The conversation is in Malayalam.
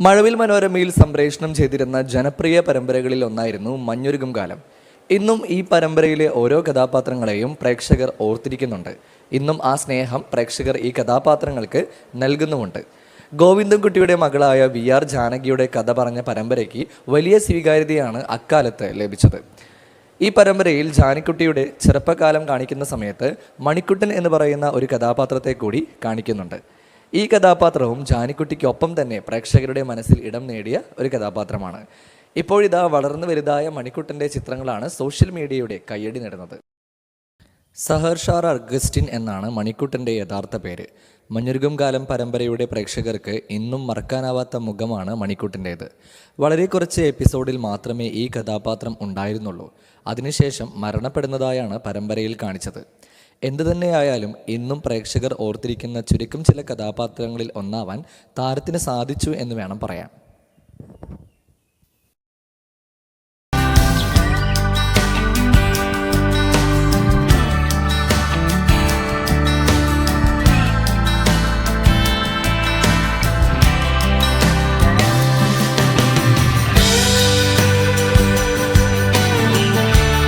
മഴവിൽ മനോരമയിൽ സംപ്രേഷണം ചെയ്തിരുന്ന ജനപ്രിയ പരമ്പരകളിൽ ഒന്നായിരുന്നു മഞ്ഞുരുകും കാലം. ഇന്നും ഈ പരമ്പരയിലെ ഓരോ കഥാപാത്രങ്ങളെയും പ്രേക്ഷകർ ഓർത്തിരിക്കുന്നുണ്ട്. ഇന്നും ആ സ്നേഹം പ്രേക്ഷകർ ഈ കഥാപാത്രങ്ങൾക്ക് നൽകുന്നുമുണ്ട്. ഗോവിന്ദൻകുട്ടിയുടെ മകളായ VR ജാനകിയുടെ കഥ പറഞ്ഞ പരമ്പരയ്ക്ക് വലിയ സ്വീകാര്യതയാണ് അക്കാലത്ത് ലഭിച്ചത്. ഈ പരമ്പരയിൽ ജാനിക്കുട്ടിയുടെ ചെറുപ്പകാലം കാണിക്കുന്ന സമയത്ത് മണിക്കുട്ടൻ എന്ന് പറയുന്ന ഒരു കഥാപാത്രത്തെ കൂടി കാണിക്കുന്നുണ്ട്. ഈ കഥാപാത്രവും ജാനിക്കുട്ടിക്കൊപ്പം തന്നെ പ്രേക്ഷകരുടെ മനസ്സിൽ ഇടം നേടിയ ഒരു കഥാപാത്രമാണ്. ഇപ്പോഴിതാ വളർന്നു വലുതായ മണിക്കുട്ടൻ്റെ ചിത്രങ്ങളാണ് സോഷ്യൽ മീഡിയയുടെ കയ്യടി നേടുന്നത്. സഹർഷാർ അഗസ്റ്റിൻ എന്നാണ് മണിക്കുട്ടൻ്റെ യഥാർത്ഥ പേര്. മഞ്ഞുരുകും കാലം പരമ്പരയുടെ പ്രേക്ഷകർക്ക് ഇന്നും മറക്കാനാവാത്ത മുഖമാണ് മണിക്കുട്ടൻ്റേത്. വളരെ കുറച്ച് എപ്പിസോഡിൽ മാത്രമേ ഈ കഥാപാത്രം ഉണ്ടായിരുന്നുള്ളൂ. അതിനുശേഷം മരണപ്പെടുന്നതായാണ് പരമ്പരയിൽ കാണിച്ചത്. എന്തുതന്നെയായാലും ഇന്നും പ്രേക്ഷകർ ഓർത്തിരിക്കുന്ന ചുരുക്കം ചില കഥാപാത്രങ്ങളിൽ ഒന്നാവാൻ താരത്തിന് സാധിച്ചു എന്ന് വേണം പറയാൻ.